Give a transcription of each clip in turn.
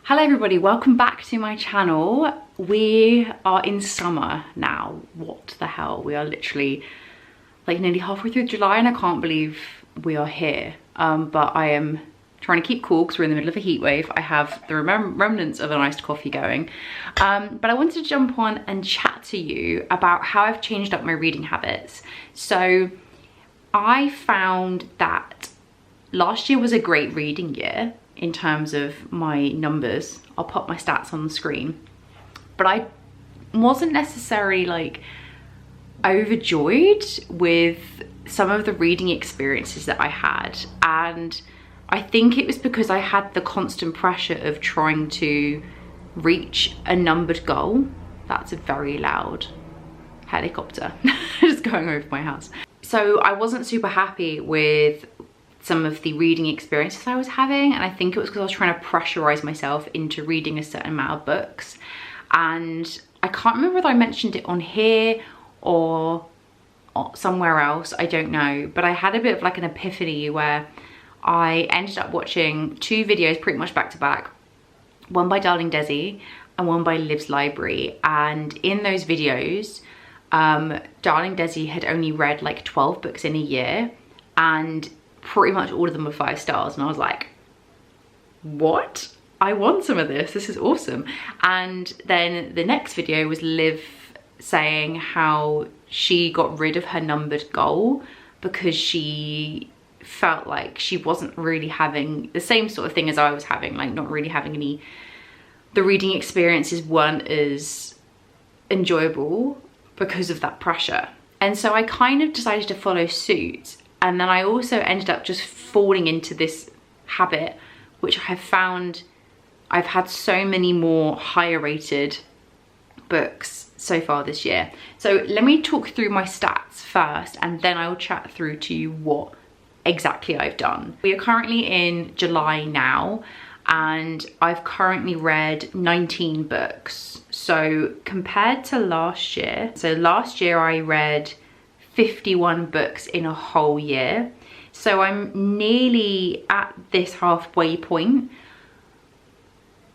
Hello everybody, welcome back to my channel. We are in summer now. What the hell? We are literally like nearly halfway through July and I can't believe we are here. But I am trying to keep cool because we're in the middle of a heat wave. I have the remnants of an iced coffee going. But I wanted to jump on and chat to you about how I've changed up my reading habits. So I found that last year was a great reading year in terms of my numbers. I'll pop my stats on the screen. But I wasn't necessarily like overjoyed with some of the reading experiences that I had. And I think it was because I had the constant pressure of trying to reach a numbered goal. That's a very loud helicopter just going over my house. So I wasn't super happy with some of the reading experiences I was having, and I think it was because I was trying to pressurize myself into reading a certain amount of books. And I can't remember whether I mentioned it on here or somewhere else, I don't know, but I had a bit of like an epiphany where I ended up watching two videos pretty much back to back, one by Darling Desi and one by Liv's Library. And in those videos, Darling Desi had only read like 12 books in a year, and pretty much all of them were 5 stars. And I was like, what? I want some of this. This is awesome. And then the next video was Liv saying how she got rid of her numbered goal because she felt like she wasn't really having the same sort of thing as I was having, like not really having any, the reading experiences weren't as enjoyable because of that pressure. And so I kind of decided to follow suit. And then I also ended up just falling into this habit, which I have found I've had so many more higher rated books so far this year. So let me talk through my stats first, and then I'll chat through to you what exactly I've done. We are currently in July now, and I've currently read 19 books. So compared to last year, so last year I read 51 books in a whole year. So I'm nearly at this halfway point.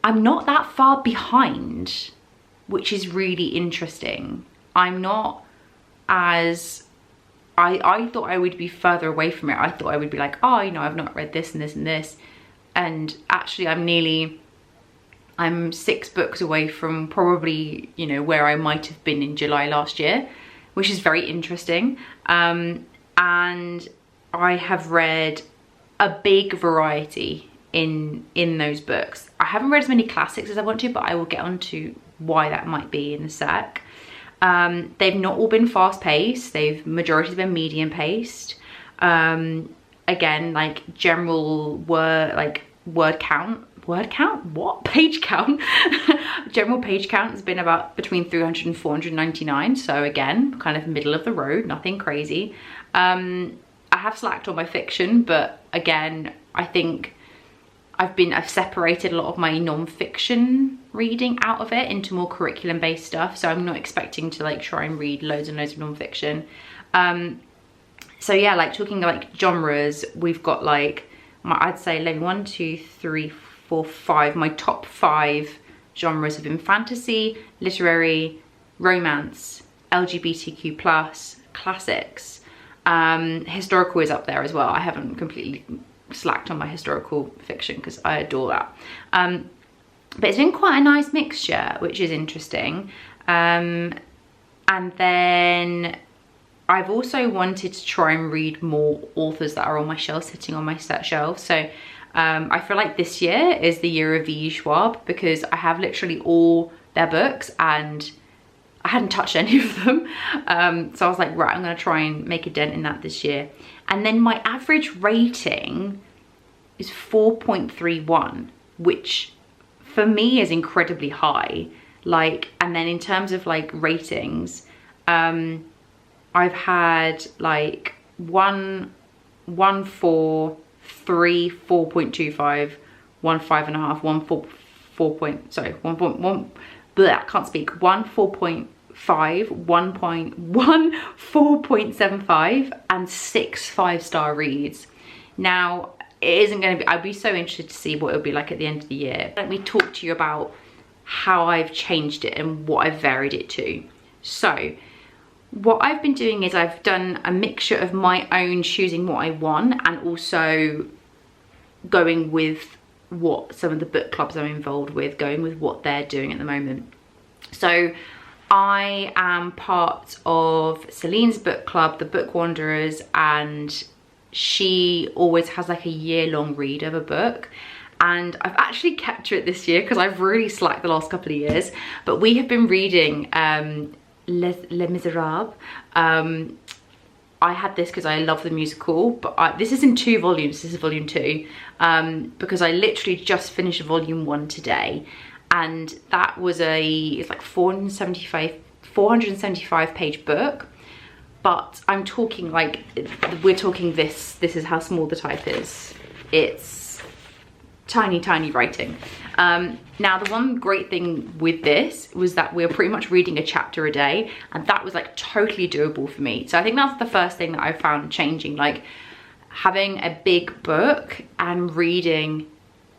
I'm not that far behind, which is really interesting. I'm not as, I thought I would be further away from it. I thought I would be like, oh, you know, I've not read this and this and this. And actually I'm 6 books away from probably, you know, where I might have been in July last year, which is very interesting. And I have read a big variety in those books. I haven't read as many classics as I want to, but I will get on to why that might be in a sec. They've not all been fast paced. Majority have been medium paced. Again, like general word count, what? Page count. General page count has been about between 300 and 499. So again, kind of middle of the road, nothing crazy. I have slacked on my fiction, but again, I think I've separated a lot of my non-fiction reading out of it into more curriculum based stuff. So I'm not expecting to like try and read loads and loads of non-fiction. So yeah, like talking like genres, we've got like, I'd say like 1, 2, 3, 4, 5. My top 5 genres have been fantasy, literary, romance, LGBTQ+, classics. Historical is up there as well. I haven't completely slacked on my historical fiction because I adore that. But it's been quite a nice mixture, which is interesting. And then I've also wanted to try and read more authors that are on my shelf, sitting on my set shelf. So I feel like this year is the year of V. Schwab, because I have literally all their books and I hadn't touched any of them. So I was like, right, I'm gonna try and make a dent in that this year. And then my average rating is 4.31, which for me is incredibly high. Like, and then in terms of like ratings, I've had like 1, 4, 3, 4.25, 1, 5.5, 1, 4, 1.1, I can't speak, 1, 4.5, 1, 4.75, and 6 5-star reads. Now, it isn't going to be, I'd be so interested to see what it'll be like at the end of the year. Let me talk to you about how I've changed it and what I've varied it to. So what I've been doing is I've done a mixture of my own choosing what I want and also going with what some of the book clubs I'm involved with, going with what they're doing at the moment. So I am part of Celine's book club, the Book Wanderers, and she always has like a year-long read of a book. And I've actually kept to it this year because I've really slacked the last couple of years. But we have been reading Les Miserables. I had this because I love the musical, but this is in 2 volumes. This is volume 2, because I literally just finished volume 1 today, and that was it's like 475 page book. But I'm talking like, we're talking this is how small the type is. It's tiny writing. Now the one great thing with this was that we were pretty much reading a chapter a day, and that was like totally doable for me. So I think that's the first thing that I found changing, like having a big book and reading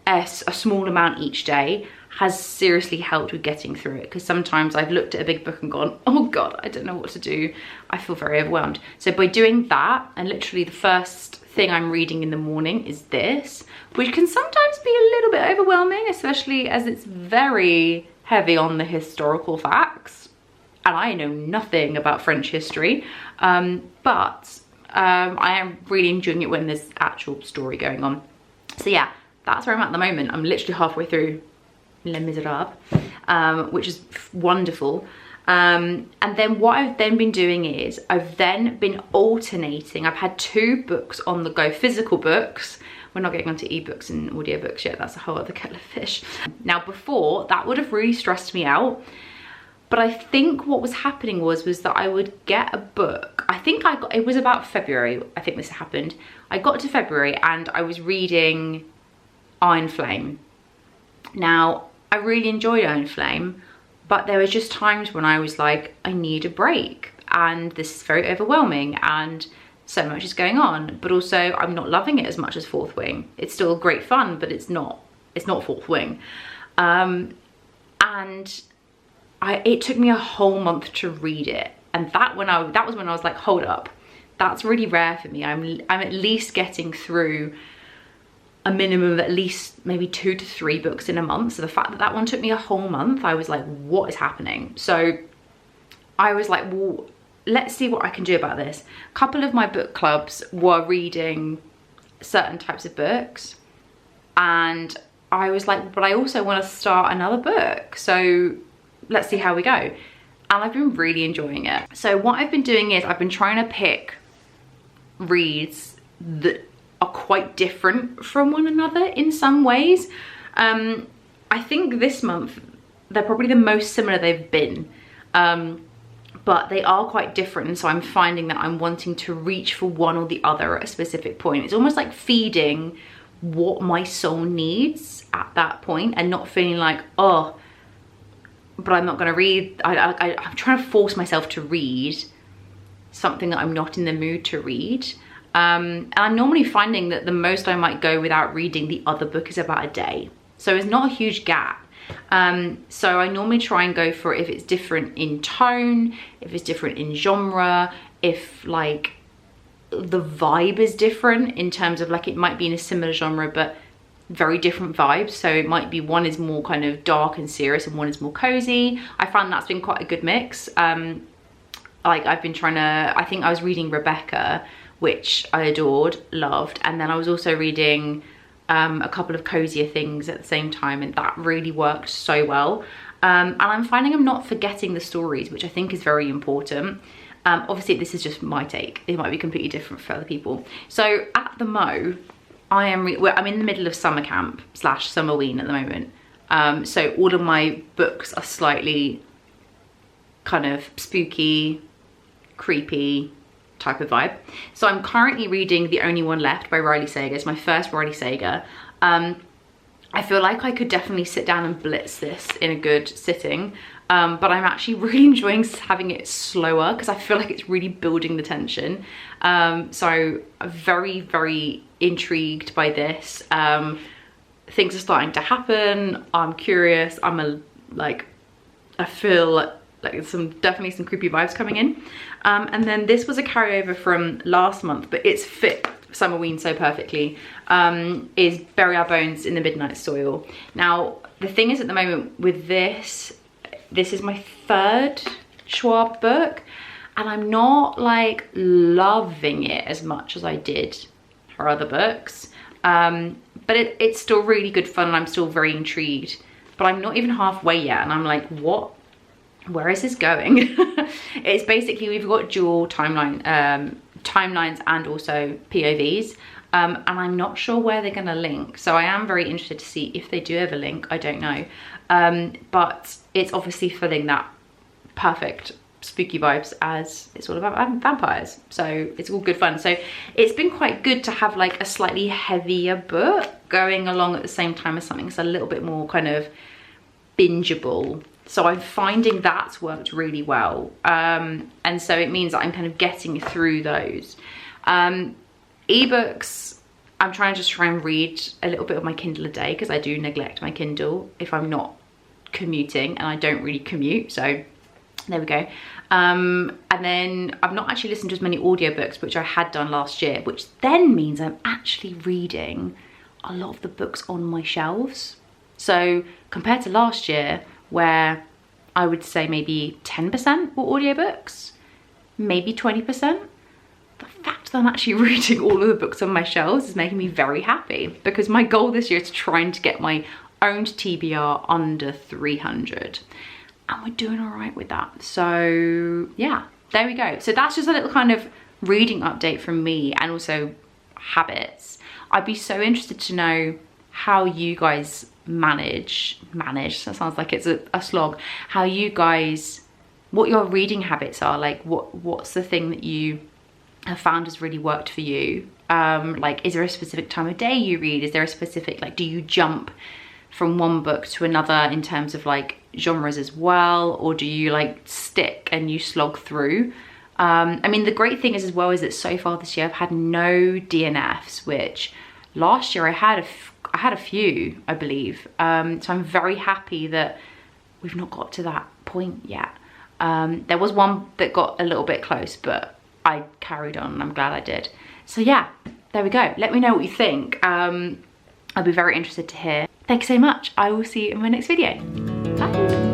a small amount each day has seriously helped with getting through it, because sometimes I've looked at a big book and gone, oh god, I don't know what to do, I feel very overwhelmed. So by doing that, and literally the first thing I'm reading in the morning is this, which can sometimes be a little bit overwhelming, especially as it's very heavy on the historical facts, and I know nothing about French history, but I am really enjoying it when there's actual story going on. So yeah, that's where I'm at the moment. I'm literally halfway through Les Miserables, which is wonderful. And then what I've then been doing is I've then been alternating. I've had 2 books on the go, physical books. We're not getting onto ebooks and audiobooks yet. That's a whole other kettle of fish. Now before, that would have really stressed me out. But I think what was happening was that I would get a book. I think it was about February, I think this happened. I got to February and I was reading Iron Flame. Now, I really enjoyed Iron Flame, but there was just times when I was like, I need a break, and this is very overwhelming, and so much is going on, but also I'm not loving it as much as Fourth Wing. It's still great fun, but it's not Fourth Wing. And it took me a whole month to read it, and that was when I was like, hold up, that's really rare for me. I'm at least getting through a minimum of at least maybe 2 to 3 books in a month. So the fact that one took me a whole month, I was like, what is happening? So I was like, well, let's see what I can do about this. A couple of my book clubs were reading certain types of books, and I was like, but I also want to start another book, so let's see how we go. And I've been really enjoying it. So what I've been doing is I've been trying to pick reads that are quite different from one another in some ways. I think this month they're probably the most similar they've been, but they are quite different, and so I'm finding that I'm wanting to reach for one or the other at a specific point. It's almost like feeding what my soul needs at that point, and not feeling like, oh, but I'm not going to read. I'm trying to force myself to read something that I'm not in the mood to read. And I'm normally finding that the most I might go without reading the other book is about a day. So it's not a huge gap. So I normally try and go for it if it's different in tone, if it's different in genre, if like the vibe is different in terms of like, it might be in a similar genre but very different vibes. So it might be one is more kind of dark and serious and one is more cozy. I found that's been quite a good mix. Like I've been trying to, I think I was reading Rebecca, which I adored, loved, and then I was also reading a couple of cozier things at the same time, and that really worked so well. And I'm finding I'm not forgetting the stories, which I think is very important. Obviously this is just my take, it might be completely different for other people. So at the Mo, I'm in the middle of summer camp / Summerween at the moment. So all of my books are slightly kind of spooky, creepy type of vibe. So I'm currently reading The Only One Left by Riley Sager. It's my first Riley Sager. I feel like I could definitely sit down and blitz this in a good sitting, but I'm actually really enjoying having it slower because I feel like it's really building the tension. So I'm very, very intrigued by this. Things are starting to happen. I'm curious. I feel like there's definitely some creepy vibes coming in. And then this was a carryover from last month, but it's fit Summerween so perfectly, is Bury Our Bones in the Midnight Soil. Now, the thing is, at the moment with this is my 3rd Schwab book, and I'm not like loving it as much as I did her other books. But it's still really good fun, and I'm still very intrigued, but I'm not even halfway yet, and I'm like, what? Where is this going? It's basically, we've got dual timelines and also POVs, and I'm not sure where they're gonna link. So I am very interested to see if they do ever link. I don't know. But it's obviously filling that perfect spooky vibes, as it's all about vampires. So it's all good fun. So it's been quite good to have like a slightly heavier book going along at the same time as something that's a little bit more kind of bingeable. So I'm finding that's worked really well. And so it means that I'm kind of getting through those. Ebooks, I'm trying to just try and read a little bit of my Kindle a day, because I do neglect my Kindle if I'm not commuting, and I don't really commute, so there we go. And then I've not actually listened to as many audiobooks, which I had done last year, which then means I'm actually reading a lot of the books on my shelves. So compared to last year, where I would say maybe 10% were audiobooks, maybe 20%, the fact that I'm actually reading all of the books on my shelves is making me very happy, because my goal this year is trying to get my owned TBR under 300. And we're doing all right with that. So yeah, there we go. So that's just a little kind of reading update from me, and also habits. I'd be so interested to know how you guys manage, that sounds like it's a slog, how you guys, what your reading habits are, like what's the thing that you have found has really worked for you. Like, is there a specific time of day you read? Is there a specific, like, do you jump from one book to another in terms of like genres as well, or do you like stick and you slog through? I mean, the great thing is as well is that so far this year I've had no DNFs, which last year I had a few, I believe. So I'm very happy that we've not got to that point yet. There was one that got a little bit close, but I carried on and I'm glad I did. So yeah, there we go. Let me know what you think. I'll be very interested to hear. Thanks so much. I will see you in my next video. Bye.